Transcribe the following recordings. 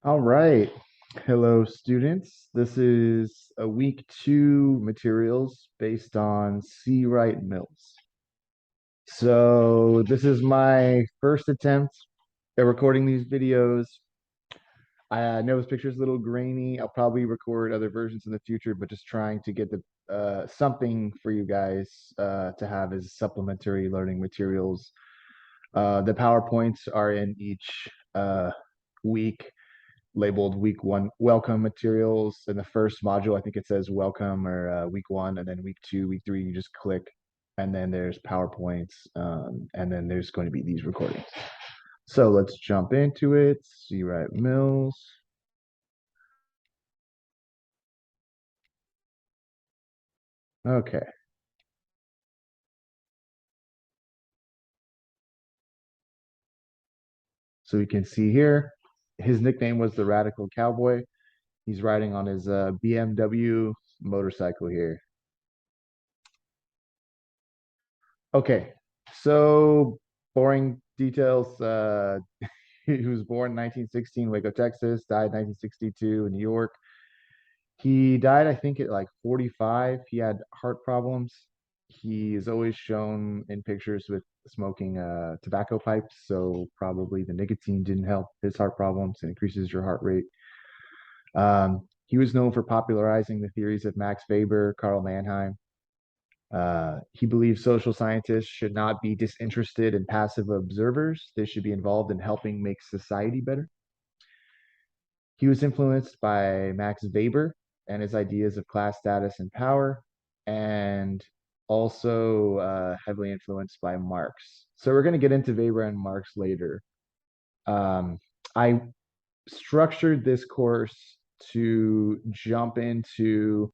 All right. Hello, students. This is a week two materials based on C. Wright Mills. So this is my first attempt at recording these videos. I know this picture is a little grainy. I'll probably record other versions in the future, but just trying to get the something for you guys to have as supplementary learning materials. The PowerPoints are in each week labeled week one welcome materials. In the first module, I think it says welcome or week one, and then week two, week three, you just click, and then there's PowerPoints, and then there's going to be these recordings. So let's jump into it. See Wright Mills. Okay, so we can see here, his nickname was the Radical Cowboy. He's riding on his BMW motorcycle here. Okay, so boring details. He was born in 1916, Waco, Texas, died 1962 in New York. He died, I think, at like 45. He had heart problems. He is always shown in pictures with smoking tobacco pipes, so probably the nicotine didn't help his heart problems and increases your heart rate. He was known for popularizing the theories of Max Weber, Karl Mannheim. He believes social scientists should not be disinterested and passive observers. They should be involved in helping make society better. He was influenced by Max Weber and his ideas of class status and power, and also heavily influenced by Marx. So we're going to get into Weber and Marx later. I structured this course to jump into,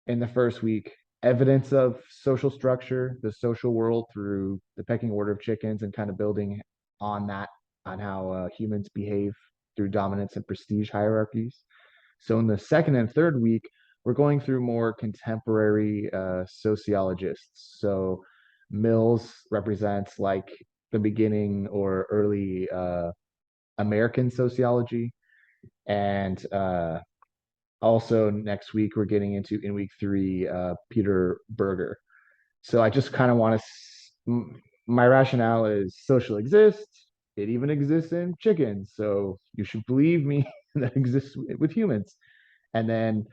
in the first week, evidence of social structure, the social world through the pecking order of chickens, and kind of building on that, on how humans behave through dominance and prestige hierarchies. So in the second and third week, we're going through more contemporary sociologists. So Mills represents like the beginning or early American sociology. And also next week, we're getting into, in week three, Peter Berger. So I just kind of want to, my rationale is social exists. It even exists in chickens. So you should believe me that exists with humans. And then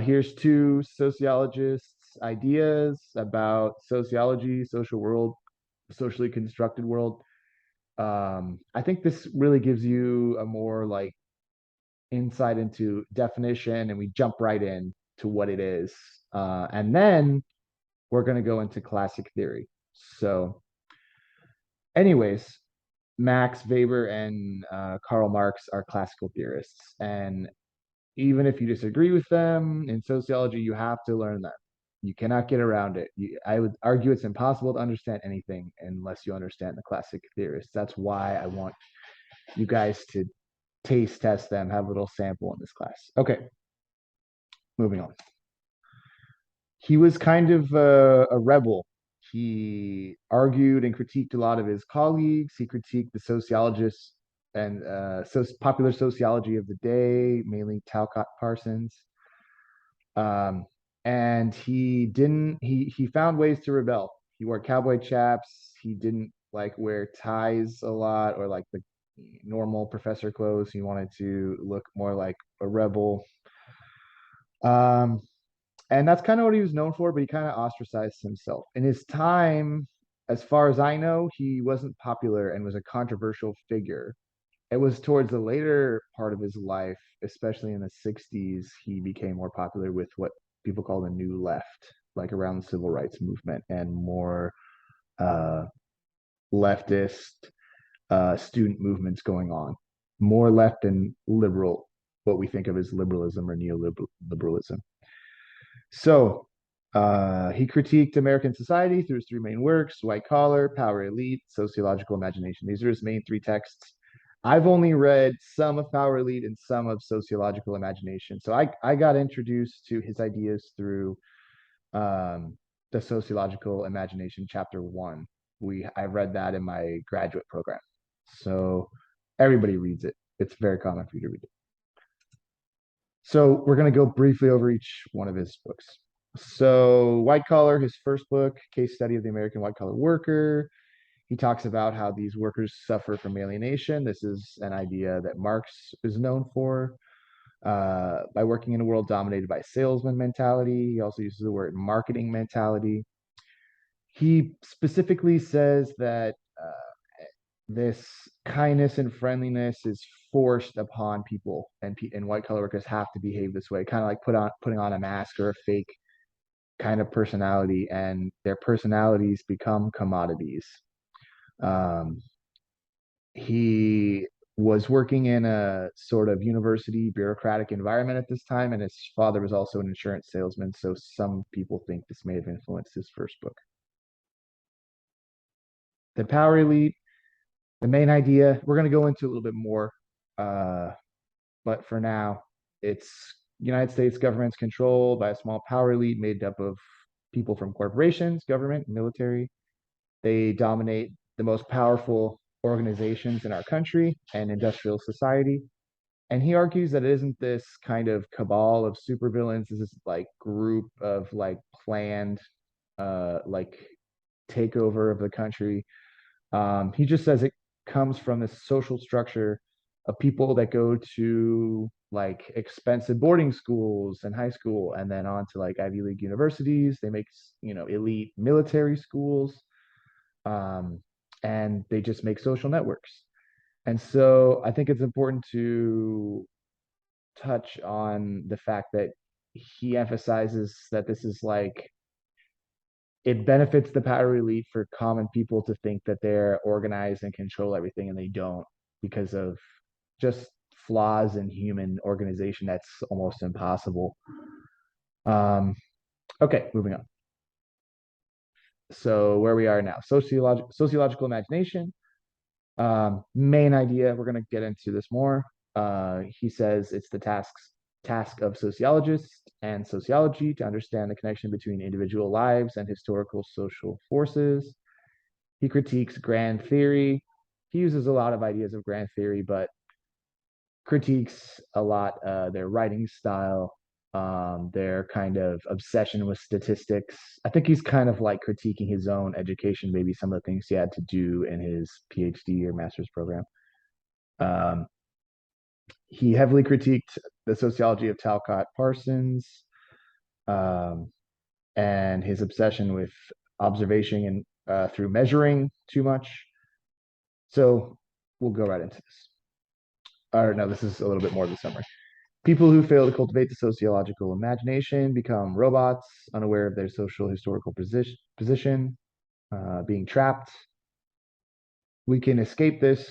here's two sociologists' ideas about sociology, social world, socially constructed world. I think this really gives you a more like insight into definition, and we jump right in to what it is. And then we're going to go into classic theory. So, anyways, Max Weber and Karl Marx are classical theorists. And even if you disagree with them in sociology, you have to learn them. You cannot get around it. I would argue it's impossible to understand anything unless you understand the classic theorists. That's why I want you guys to taste test them, have a little sample in this class. Okay, moving on. He was kind of a rebel. He argued and critiqued a lot of his colleagues. He critiqued the sociologists and popular sociology of the day, mainly Talcott Parsons. Um, and he found ways to rebel. He wore cowboy chaps. He didn't like wear ties a lot or like the normal professor clothes. He wanted to look more like a rebel. Um, and that's kind of what he was known for, but he kind of ostracized himself. In his time, as far as I know, he wasn't popular and was a controversial figure. It was towards the later part of his life, especially in the 60s, he became more popular with what people call the new left, like around the civil rights movement and more uh, leftist student movements going on. More left and liberal, what we think of as liberalism or neoliberalism. So he critiqued American society through his three main works: White Collar, Power Elite, Sociological Imagination. These are his main three texts. I've only read some of Power Elite and some of Sociological Imagination. So I got introduced to his ideas through the Sociological Imagination chapter one. I read that in my graduate program. So everybody reads it. it's very common for you to read it. So we're going to go briefly over each one of his books. So White Collar, his first book, Case Study of the American White Collar Worker. He talks about how these workers suffer from alienation. This is an idea that Marx is known for. By working in a world dominated by salesman mentality. He also uses the word marketing mentality. He specifically says that this kindness and friendliness is forced upon people, and white collar workers have to behave this way, kind of like putting on a mask or a fake kind of personality, and their personalities become commodities. Um, he was working in a sort of university bureaucratic environment at this time, and his father was also an insurance salesman. So some people think this may have influenced his first book. The Power Elite, the main idea, we're going to go into a little bit more, but for now, it's United States government's controlled by a small power elite made up of people from corporations, government, military. They dominate the most powerful organizations in our country and industrial society. And he argues that it isn't this kind of cabal of supervillains, this is like group of like planned like takeover of the country. He just says it comes from this social structure of people that go to like expensive boarding schools and high school and then on to like Ivy League universities. They make, elite military schools. Um, and they just make social networks. And so I think it's important to touch on the fact that he emphasizes that this is like it benefits the power elite for common people to think that they're organized and control everything, and they don't, because of just flaws in human organization that's almost impossible. Okay, moving on. So where we are now, sociological imagination. Main idea, we're going to get into this more. He says it's the task of sociologists and sociology to understand the connection between individual lives and historical social forces. He critiques grand theory. He uses a lot of ideas of grand theory, but critiques a lot their writing style, their kind of obsession with statistics. I think he's kind of like critiquing his own education, maybe some of the things he had to do in his PhD or master's program. Um, he heavily critiqued the sociology of Talcott Parsons, um, and his obsession with observation and through measuring too much. So we'll go right into this. Or no, this is a little bit more of the summary. People who fail to cultivate the sociological imagination become robots, unaware of their social historical position, being trapped. We can escape this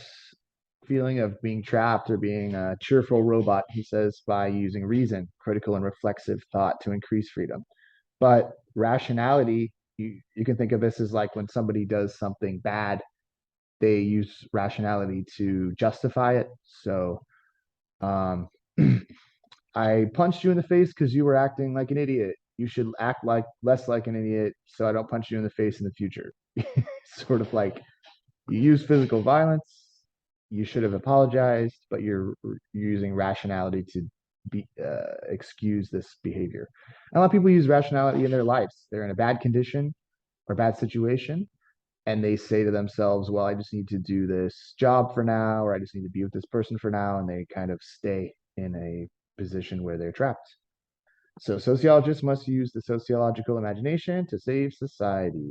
feeling of being trapped or being a cheerful robot, he says, by using reason, critical and reflexive thought to increase freedom. But rationality, you can think of this as like when somebody does something bad, they use rationality to justify it. So, um, I punched you in the face because you were acting like an idiot. You should act like less like an idiot so I don't punch you in the face in the future. Sort of like you use physical violence, you should have apologized, but you're using rationality to excuse this behavior. And a lot of people use rationality in their lives. They're in a bad condition or bad situation, and they say to themselves, well, I just need to do this job for now, or I just need to be with this person for now, and they kind of stay in a position where they're trapped. So sociologists must use the sociological imagination to save society.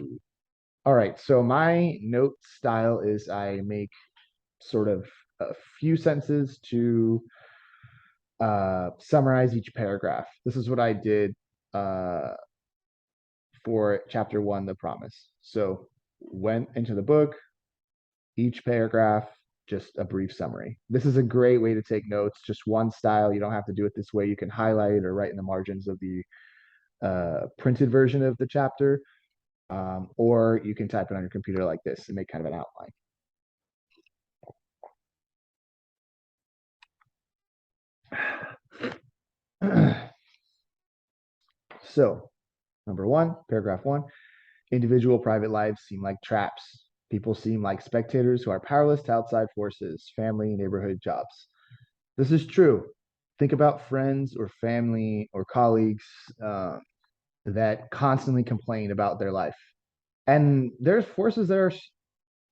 All right, so my note style is I make sort of a few sentences to summarize each paragraph. This is what I did for chapter one, The Promise. So went into the book, each paragraph, just a brief summary. This is a great way to take notes, just one style. You don't have to do it this way. You can highlight or write in the margins of the printed version of the chapter, or you can type it on your computer like this and make kind of an outline. So, number one, paragraph one, individual private lives seem like traps. People seem like spectators who are powerless to outside forces, family, neighborhood, jobs. This is true. Think about friends or family or colleagues uh, that constantly complain about their life. And there's forces that are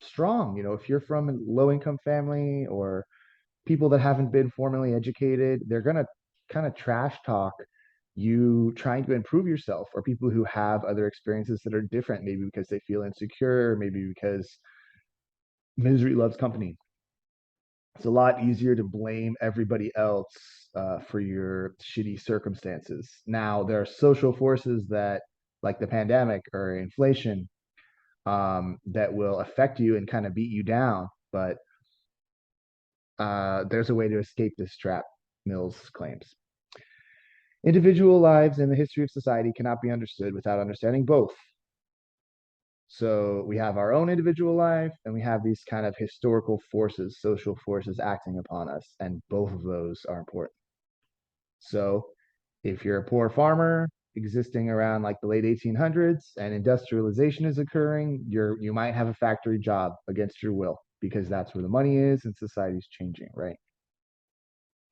strong. If you're from a low income family or people that haven't been formally educated, they're going to kind of trash talk you trying to improve yourself, or people who have other experiences that are different, maybe because they feel insecure, maybe because misery loves company. It's a lot easier to blame everybody else for your shitty circumstances. Now, there are social forces that, like the pandemic or inflation, that will affect you and kind of beat you down. But there's a way to escape this trap, Mills claims. Individual lives and the history of society cannot be understood without understanding both. So we have our own individual life and we have these kind of historical forces, social forces acting upon us, and both of those are important. So if you're a poor farmer existing around like the late 1800s and industrialization is occurring, you might have a factory job against your will because that's where the money is and society's changing, right?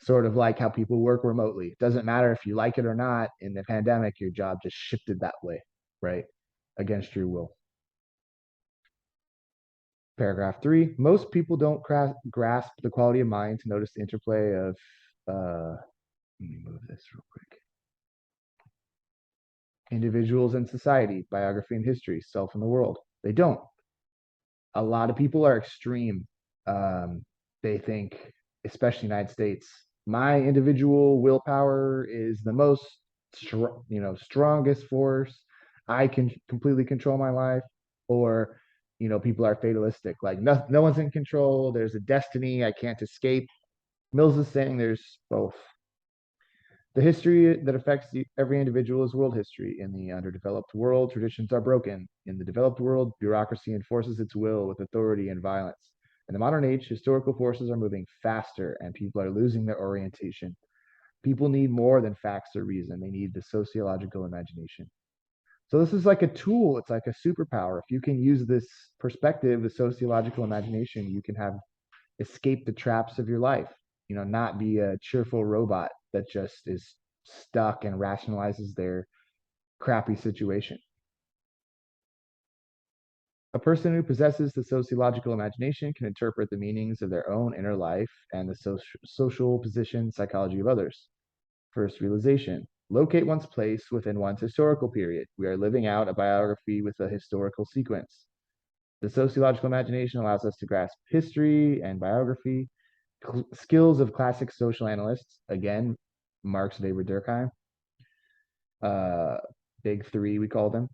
Sort of like how people work remotely. It doesn't matter if you like it or not. In the pandemic, your job just shifted that way, right? Against your will. Paragraph 3, most people don't grasp the quality of mind to notice the interplay of, let me move this real quick. Individuals and society, biography and history, self and the world. They don't. A lot of people are extreme. They think, especially United States, my individual willpower is the most, strongest force. I can completely control my life. Or, people are fatalistic, like no one's in control. There's a destiny I can't escape. Mills is saying there's both. The history that affects every individual is world history. In the underdeveloped world, traditions are broken. In the developed world, bureaucracy enforces its will with authority and violence. In the modern age, historical forces are moving faster and people are losing their orientation. People need more than facts or reason, they need the sociological imagination. So, this is like a tool, it's like a superpower. If you can use this perspective, the sociological imagination, you can have escape the traps of your life, not be a cheerful robot that just is stuck and rationalizes their crappy situation. A person who possesses the sociological imagination can interpret the meanings of their own inner life and the social position psychology of others. First realization: locate one's place within one's historical period. We are living out a biography with a historical sequence. The sociological imagination allows us to grasp history and biography, skills of classic social analysts. Again, Marx, Weber, Durkheim. Uh, big three, we call them.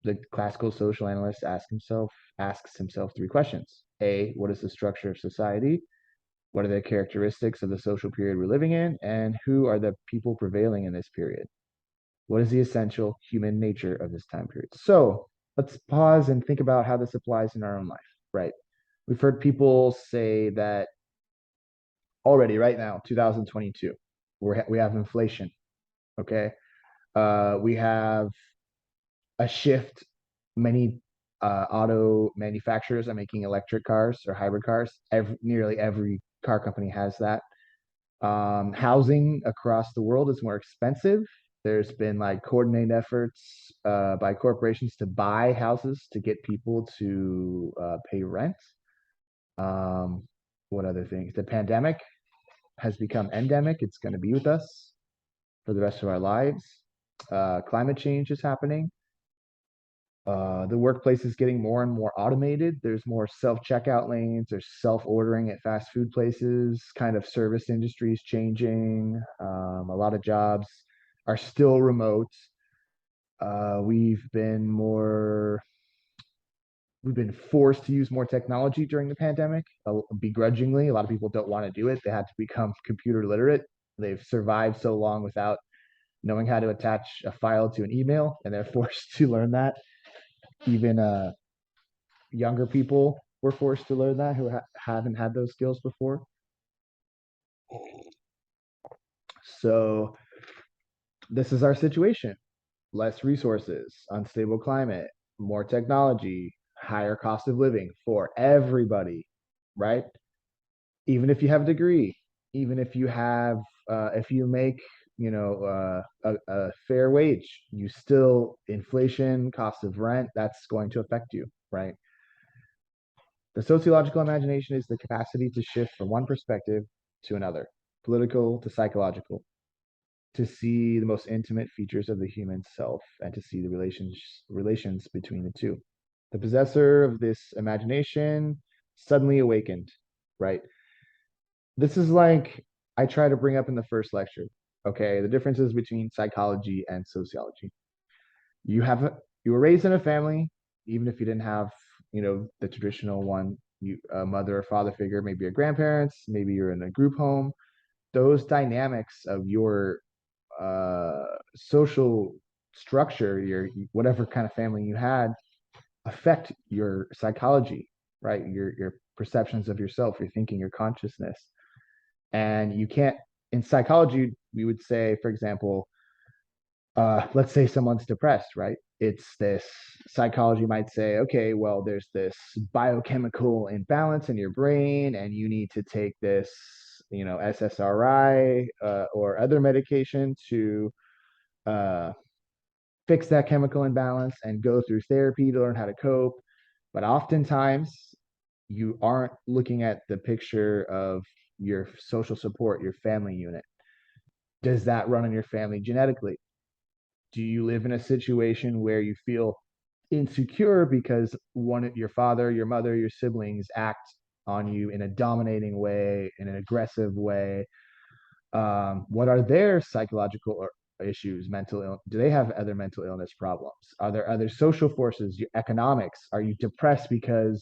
The classical social analyst asks himself three questions. A, what is the structure of society? What are the characteristics of the social period we're living in? And who are the people prevailing in this period? What is the essential human nature of this time period? So let's pause and think about how this applies in our own life, right? We've heard people say that already right now, 2022, we have inflation, okay? We have a shift. Many auto manufacturers are making electric cars or hybrid cars. Nearly every car company has that. Housing across the world is more expensive. There's been like coordinated efforts by corporations to buy houses to get people to pay rent. What other things? The pandemic has become endemic. It's going to be with us for the rest of our lives. Climate change is happening. The workplace is getting more and more automated. There's more self-checkout lanes. There's self-ordering at fast food places. Kind of service industries changing. A lot of jobs are still remote. We've been forced to use more technology during the pandemic, begrudgingly. A lot of people don't want to do it. They had to become computer literate. They've survived so long without knowing how to attach a file to an email, and they're forced to learn that. Even younger people were forced to learn that who haven't had those skills before. So this is our situation: less resources, unstable climate, more technology, higher cost of living for everybody, right? Even if you have a degree, even if you make a fair wage, you still inflation, cost of rent, that's going to affect you, right? The sociological imagination is the capacity to shift from one perspective to another, political to psychological, to see the most intimate features of the human self and to see the relations between the two. The possessor of this imagination suddenly awakened, right? This is like I try to bring up in the first lecture. Okay, the differences between psychology and sociology. You have you were raised in a family, even if you didn't have, the traditional one, you a mother or father figure, maybe your grandparents, maybe you're in a group home. Those dynamics of your social structure, your whatever kind of family you had, affect your psychology, right? Your perceptions of yourself, your thinking, your consciousness. And you can't, in psychology, we would say, for example, let's say someone's depressed, right? It's this psychology might say, okay, well, there's this biochemical imbalance in your brain, and you need to take this, SSRI or other medication to uh, fix that chemical imbalance and go through therapy to learn how to cope. But oftentimes, you aren't looking at the picture of your social support, your family unit. Does that run in your family genetically? Do you live in a situation where you feel insecure because your father, your mother, your siblings act on you in a dominating way, in an aggressive way? What are their psychological issues, do they have other mental illness problems? Are there other social forces, your economics? Are you depressed because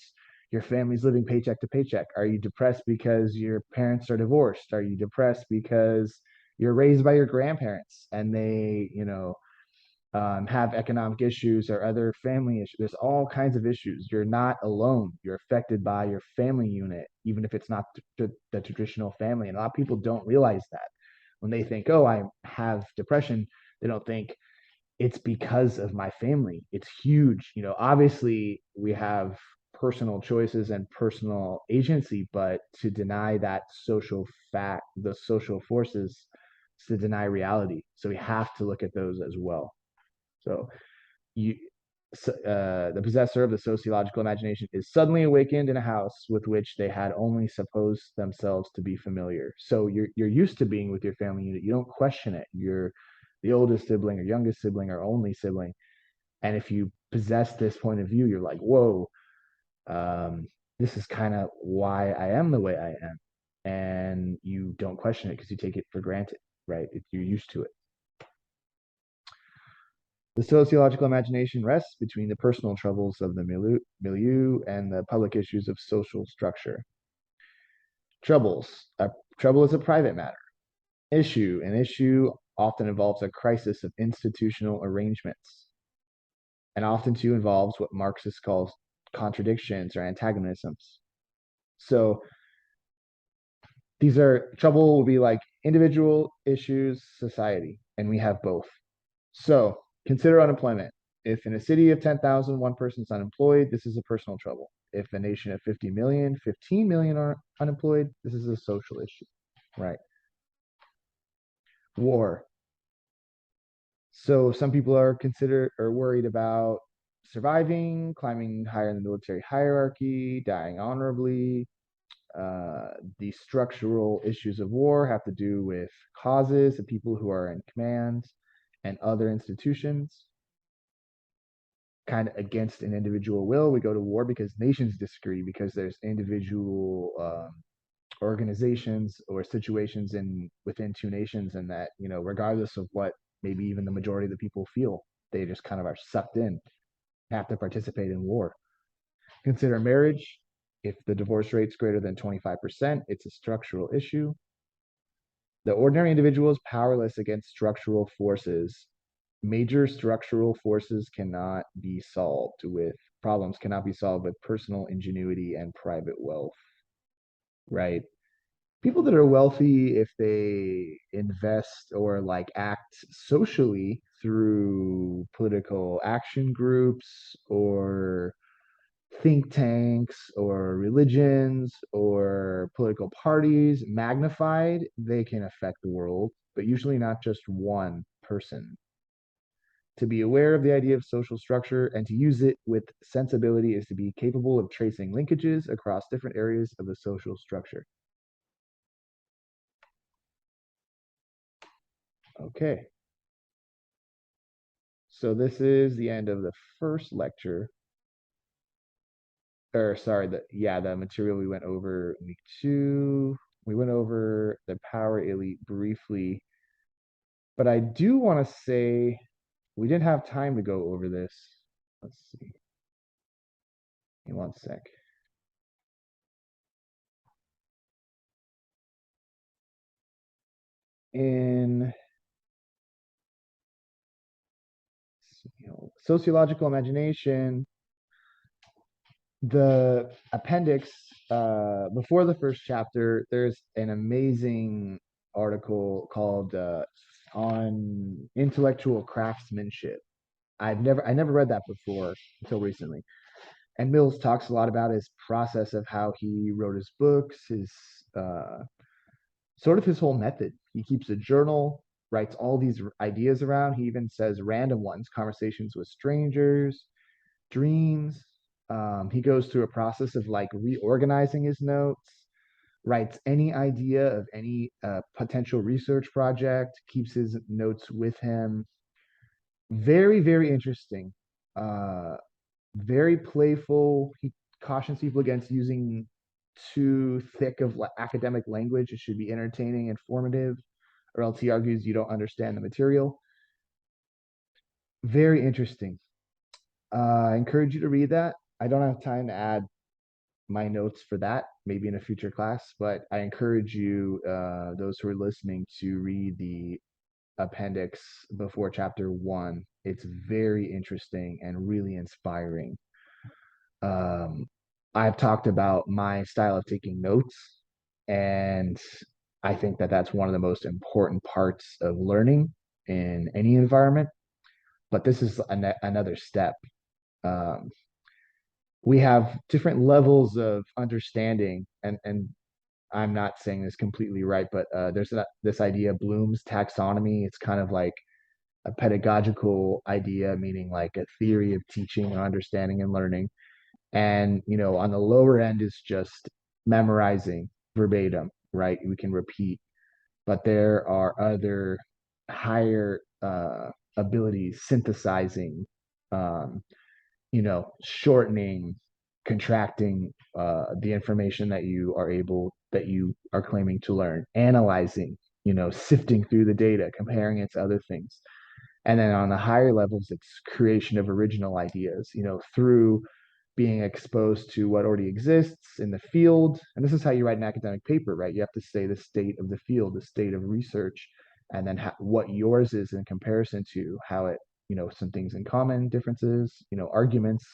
your family's living paycheck to paycheck? Are you depressed because your parents are divorced? Are you depressed because you're raised by your grandparents and they, have economic issues or other family issues? There's all kinds of issues. You're not alone. You're affected by your family unit, even if it's not the traditional family. And a lot of people don't realize that. When they think, oh, I have depression, they don't think it's because of my family. It's huge. Obviously, we have personal choices and personal agency, but to deny that social fact, the social forces, is to deny reality. So we have to look at those as well. So you, the possessor of the sociological imagination is suddenly awakened in a house with which they had only supposed themselves to be familiar. So you're used to being with your family unit. You don't question it. You're the oldest sibling or youngest sibling or only sibling. And if you possess this point of view, you're like, whoa, um, this is kind of why I am the way I am. And you don't question it because you take it for granted, right? You're used to it. The sociological imagination rests between the personal troubles of the milieu and the public issues of social structure. Troubles. Trouble is a private matter. An issue often involves a crisis of institutional arrangements, and often too involves what Marxists calls contradictions or antagonisms. So trouble will be like individual issues, society, and we have both. So consider unemployment. If in a city of 10,000, one person's unemployed, this is a personal trouble. If a nation of 50 million, 15 million are unemployed, this is a social issue, right? War. So some people are considered or worried about surviving, climbing higher in the military hierarchy, dying honorably. The structural issues of war have to do with causes, the people who are in command, and other institutions. Kind of against an individual will. We go to war because nations disagree, because there's individual organizations or situations within two nations, and that, regardless of what maybe even the majority of the people feel, they just kind of are sucked in, have to participate in war. Consider marriage. If the divorce rate's greater than 25%, it's a structural issue. The ordinary individual is powerless against structural forces. Major structural forces cannot be solved with problems cannot be solved with personal ingenuity and private wealth, right? People that are wealthy, if they invest or like act socially through political action groups or think tanks or religions or political parties magnified, they can affect the world, but usually not just one person. To be aware of the idea of social structure and to use it with sensibility is to be capable of tracing linkages across different areas of the social structure. Okay, so this is the end of the first lecture. Or sorry, the material we went over week 2. We went over the power elite briefly, but I do want to say we didn't have time to go over this. Let's see. Give me one sec. In sociological imagination, the appendix before the first chapter, there's an amazing article called on intellectual craftsmanship. I never read that before until recently. And Mills talks a lot about his process of how he wrote his books, his uh, sort of his whole method. He keeps a journal, writes all these ideas around. He even says random ones, conversations with strangers, dreams. He goes through a process of like reorganizing his notes, writes any idea of any potential research project, keeps his notes with him. Very, very interesting. Uh, very playful. He cautions people against using too thick of academic language. It should be entertaining, informative, or else he argues you don't understand the material. Very interesting. I encourage you to read that. I don't have time to add my notes for that, maybe in a future class, but I encourage you, those who are listening, to read the appendix before chapter 1. It's very interesting and really inspiring. Um, I've talked about my style of taking notes, and I think that that's one of the most important parts of learning in any environment. But this is another step. Um, we have different levels of understanding, and I'm not saying this completely right, but there's this idea of Bloom's taxonomy. It's kind of like a pedagogical idea, meaning like a theory of teaching and understanding and learning. And, on the lower end is just memorizing verbatim, right? We can repeat, but there are other higher abilities, synthesizing, um, shortening, contracting the information that you are claiming to learn, analyzing, sifting through the data, comparing it to other things. And then on the higher levels, it's creation of original ideas, through being exposed to what already exists in the field. And this is how you write an academic paper, right? You have to say the state of the field, the state of research, and then what yours is in comparison to how it, some things in common, differences, arguments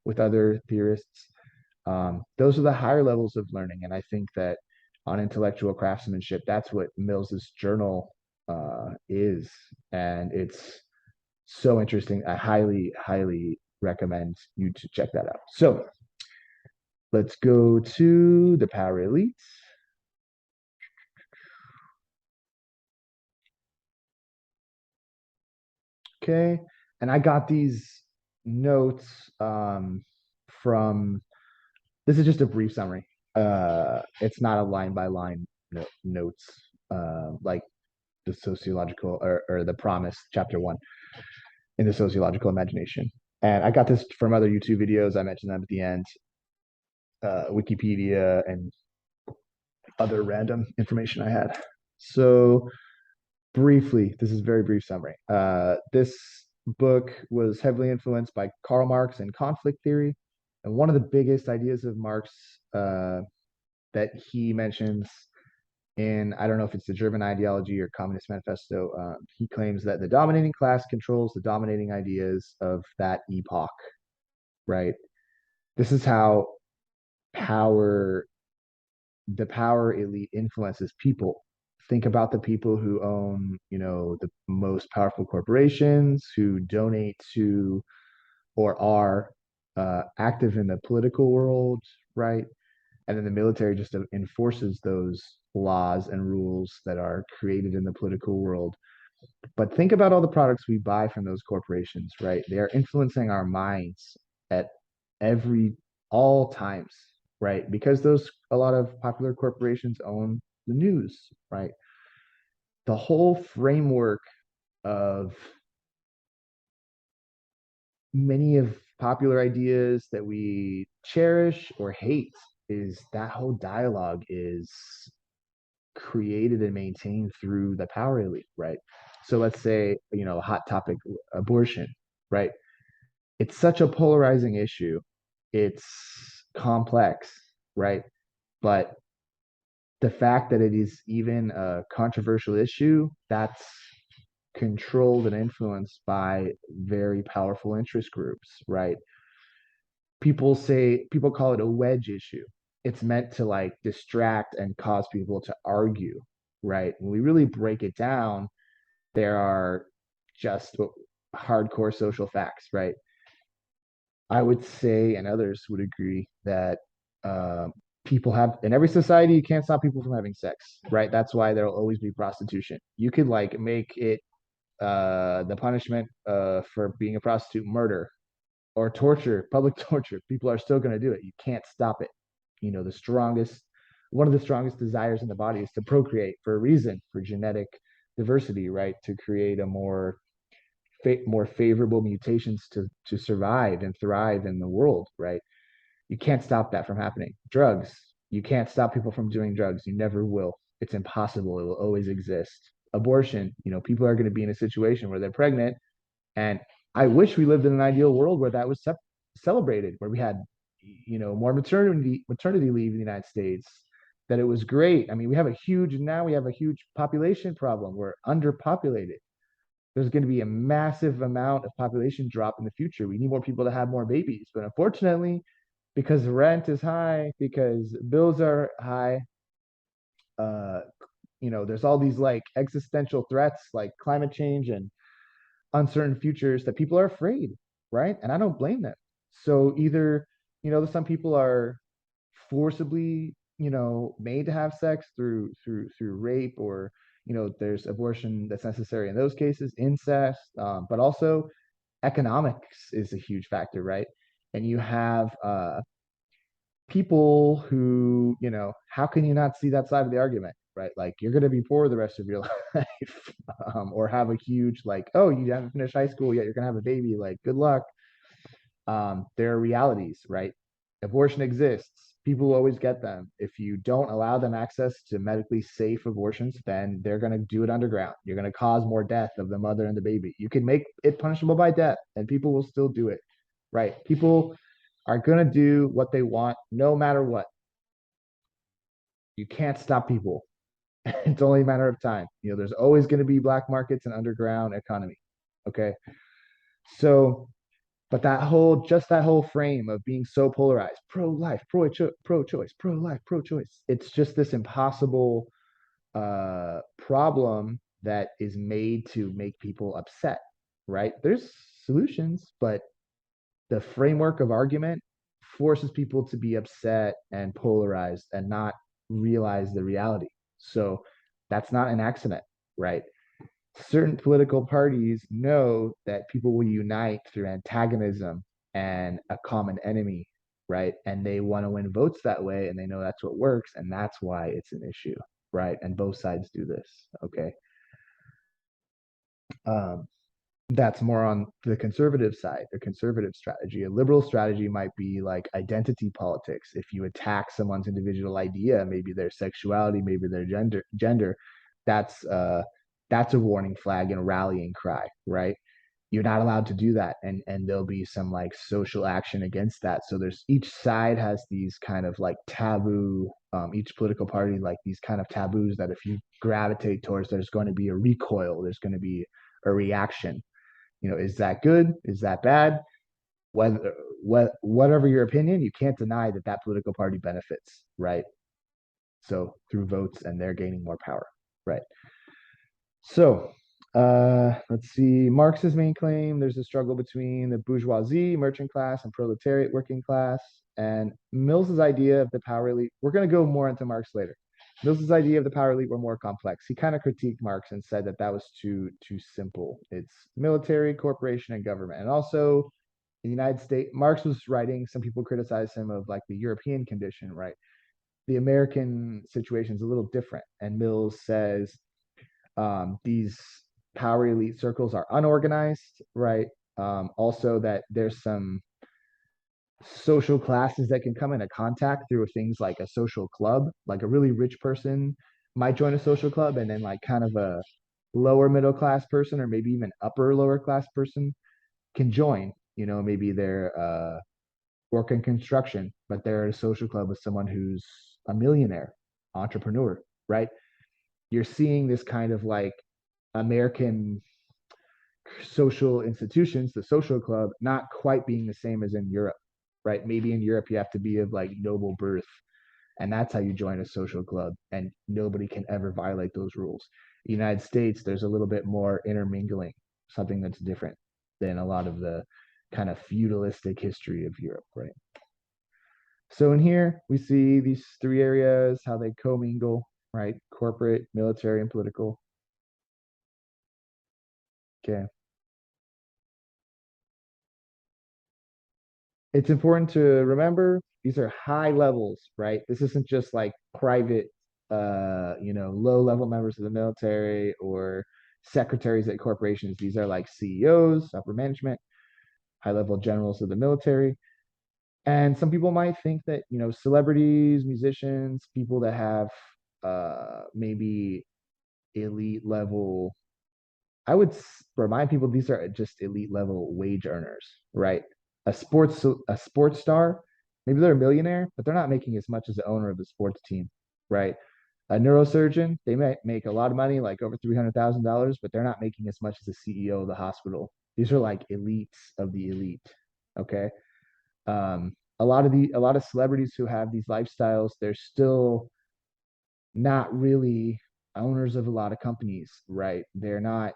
with other theorists. Those are the higher levels of learning. And I think that on intellectual craftsmanship, that's what Mills's journal is. And it's so interesting. I highly, highly recommend you to check that out. So let's go to the Power Elites. Okay. And I got these notes from, this is just a brief summary. It's not a line by line notes like the sociological or the promise, chapter 1 in the sociological imagination. And I got this from other YouTube videos. I mentioned them at the end, Wikipedia, and other random information I had. So briefly, this is a very brief summary. This book was heavily influenced by Karl Marx and conflict theory. And one of the biggest ideas of Marx that he mentions in, I don't know if it's the German ideology or Communist Manifesto, he claims that the dominating class controls the dominating ideas of that epoch, right? This is how power the power elite influences people. Think about the people who own, the most powerful corporations, who donate to or are active in the political world, right? And then the military just enforces those laws and rules that are created in the political world. But think about all the products we buy from those corporations, right? They are influencing our minds at every all times, right? Because those a lot of popular corporations own the news, right? The whole framework of many of popular ideas that we cherish or hate is that whole dialogue is created and maintained through the power elite, right? So let's say, a hot topic, abortion, right? It's such a polarizing issue. It's complex, right? But the fact that it is even a controversial issue, that's controlled and influenced by very powerful interest groups, right? People call it a wedge issue. It's meant to like distract and cause people to argue, right? When we really break it down, there are just hardcore social facts, right? I would say, and others would agree, that people have in every society, you can't stop people from having sex, right? That's why there'll always be prostitution. You could like make it the punishment for being a prostitute murder or torture, public torture. People are still going to do it. You can't stop it. The strongest, one of the strongest desires in the body is to procreate for a reason, for genetic diversity, right? To create a more favorable mutations to survive and thrive in the world, right? You can't stop that from happening. Drugs, you can't stop people from doing drugs. You never will. It's impossible. It will always exist. Abortion, people are going to be in a situation where they're pregnant, and I wish we lived in an ideal world where that was celebrated, where we had, more maternity leave in the United States. That it was great. I mean, we have a huge population problem. We're underpopulated. There's going to be a massive amount of population drop in the future. We need more people to have more babies. But unfortunately, because rent is high, because bills are high, uh, there's all these like existential threats like climate change and uncertain futures that people are afraid, right? And I don't blame them. So either, some people are forcibly, made to have sex through rape, or there's abortion that's necessary in those cases, incest, but also economics is a huge factor, right? And you have people who, how can you not see that side of the argument, right? Like you're going to be poor the rest of your life, or have a huge like, oh, you haven't finished high school yet, you're going to have a baby, like good luck. There are realities, right? Abortion exists. People will always get them. If you don't allow them access to medically safe abortions, then they're going to do it underground. You're going to cause more death of the mother and the baby. You can make it punishable by death, and people will still do it, right? People are going to do what they want no matter what. You can't stop people. It's only a matter of time. There's always going to be black markets and underground economy. Okay. So, but that whole frame of being so polarized, pro-life, pro-choice, pro-life, pro-choice, it's just this impossible problem that is made to make people upset, right? There's solutions, but the framework of argument forces people to be upset and polarized and not realize the reality. So that's not an accident, right? Certain political parties know that people will unite through antagonism and a common enemy, right? And they want to win votes that way, and they know that's what works, and that's why it's an issue, right? And both sides do this, okay? Um, that's more on the conservative side, the conservative strategy. A liberal strategy might be like identity politics. If you attack someone's individual idea, maybe their sexuality, maybe their gender, that's that's a warning flag and a rallying cry, right? You're not allowed to do that, and there'll be some like social action against that. So there's each side has these kind of like taboo, each political party like these kind of taboos that if you gravitate towards, there's going to be a recoil, there's going to be a reaction. Is that good? Is that bad? Whatever your opinion, you can't deny that that political party benefits, right? So through votes, and they're gaining more power, right? So Let's see. Marx's main claim, there's a struggle between the bourgeoisie, merchant class, and proletariat working class. And Mills's idea of the power elite, we're going to go more into Marx later. Mills's idea of the power elite were more complex. He kind of critiqued Marx and said that that was too simple. It's military, corporation, and government. And also in the United States, Marx was writing, some people criticize him of like the European condition, right? The American situation is a little different. And Mills says these power elite circles are unorganized, right? Also, that there's some social classes that can come into contact through things like a social club. Like a really rich person might join a social club, and then like kind of a lower middle class person, or maybe even upper lower class person can join. You know, maybe they're working construction, but they're at a social club with someone who's a millionaire entrepreneur, right? You're seeing this kind of like American social institutions, the social club, not quite being the same as in Europe, right? Maybe in Europe you have to be of like noble birth, and that's how you join a social club, and nobody can ever violate those rules. The United States, there's a little bit more intermingling, something that's different than a lot of the kind of feudalistic history of Europe, right? So in here we see these three areas, how they commingle, right? Corporate, military, and political. Okay. It's important to remember these are high levels, right? This isn't just like private, low level members of the military or secretaries at corporations. These are like CEOs, upper management, high level generals of the military. And some people might think that, celebrities, musicians, people that have maybe elite level, I would remind people these are just elite level wage earners, right? A sports star, maybe they're a millionaire, but they're not making as much as the owner of the sports team, right? A neurosurgeon, they might make a lot of money, like over $300,000, but they're not making as much as the CEO of the hospital. These are like elites of the elite. Okay. A lot of celebrities who have these lifestyles, they're still not really owners of a lot of companies, right? They're not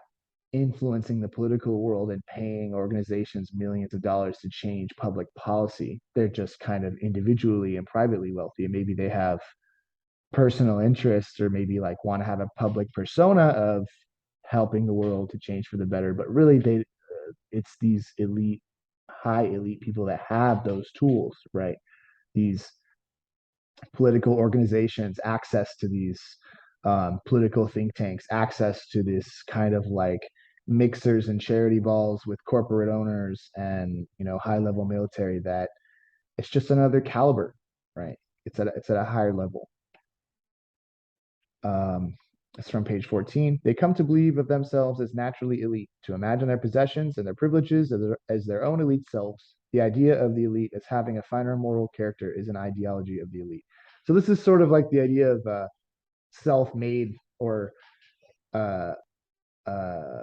influencing the political world and paying organizations millions of dollars to change public policy. They're just kind of individually and privately wealthy. And maybe they have personal interests, or maybe like want to have a public persona of helping the world to change for the better. But really, it's these elite, high elite people that have those tools, right? These political organizations, access to these political think tanks, access to this kind of like mixers and charity balls with corporate owners and high level military, that it's just another caliber, right? It's at a higher level. Um, it's from page 14. They come to believe of themselves as naturally elite, to imagine their possessions and their privileges as their own elite selves. The idea of the elite as having a finer moral character is an ideology of the elite. So this is sort of like the idea of self-made, or uh,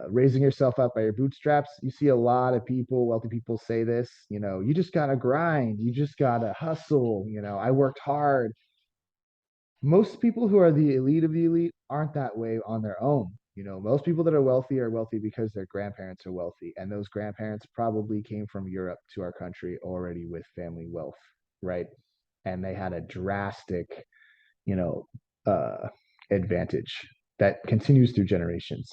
raising yourself up by your bootstraps. You see a lot of people, wealthy people, say this. You just gotta grind. You just gotta hustle. I worked hard. Most people who are the elite of the elite aren't that way on their own. Most people that are wealthy because their grandparents are wealthy, and those grandparents probably came from Europe to our country already with family wealth, right? And they had a drastic, you know, uh, advantage that continues through generations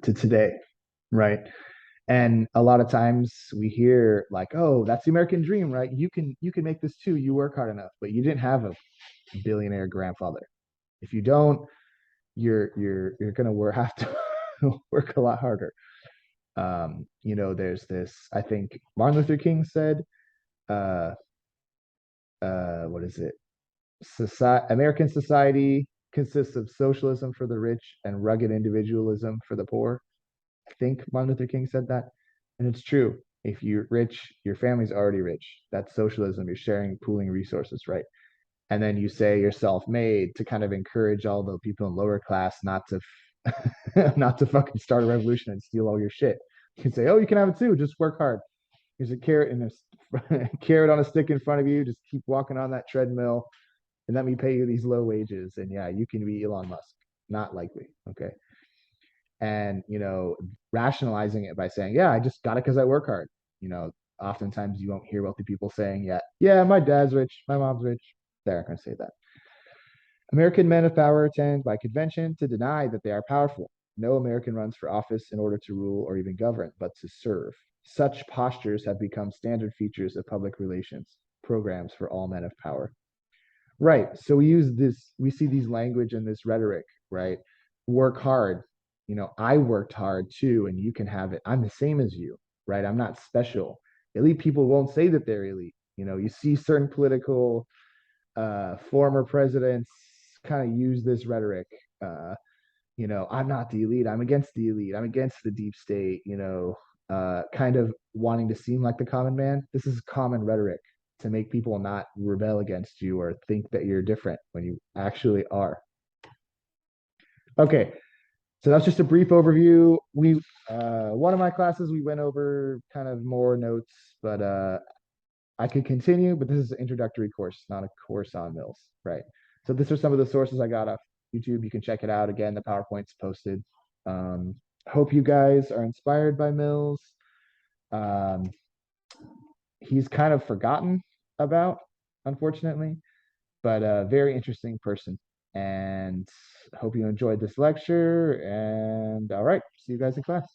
to today, right? And a lot of times we hear like, "Oh, that's the American dream, right? You can make this too. You work hard enough." But you didn't have a billionaire grandfather. If you don't, you're gonna have to work a lot harder. There's this. I think Martin Luther King said, uh, "What is it? American society consists of socialism for the rich and rugged individualism for the poor." I think Martin Luther King said that, and it's true. If you're rich, your family's already rich. That's socialism. You're sharing, pooling resources, right? And then you say you're self-made to kind of encourage all the people in lower class not to not to fucking start a revolution and steal all your shit. You can say, "Oh, you can have it too. Just work hard. Here's a carrot and a carrot on a stick in front of you. Just keep walking on that treadmill, and let me pay you these low wages." And yeah, you can be Elon Musk. Not likely. Okay. and rationalizing it by saying, yeah, I just got it because I work hard. Oftentimes you won't hear wealthy people saying, yeah, my dad's rich, my mom's rich. They're not going to say that. American men of power tend by convention to deny that they are powerful. No American runs for office in order to rule or even govern, but to serve. Such postures have become standard features of public relations programs for all men of power. Right. So we see these language and this rhetoric, right? Work hard. I worked hard too, and you can have it. I'm the same as you, right? I'm not special. Elite people won't say that they're elite. You see certain political former presidents kind of use this rhetoric. Uh, I'm not the elite. I'm against the elite. I'm against the deep state. Kind of wanting to seem like the common man. This is common rhetoric to make people not rebel against you or think that you're different when you actually are. Okay, so that's just a brief overview. We One of my classes we went over kind of more notes, but I could continue, but this is an introductory course, not a course on Mills, right? So these are some of the sources I got off YouTube. You can check it out. Again, the PowerPoint's posted. Hope you guys are inspired by Mills. Um, he's kind of forgotten about, unfortunately, but a very interesting person. And hope you enjoyed this lecture. And all right, see you guys in class.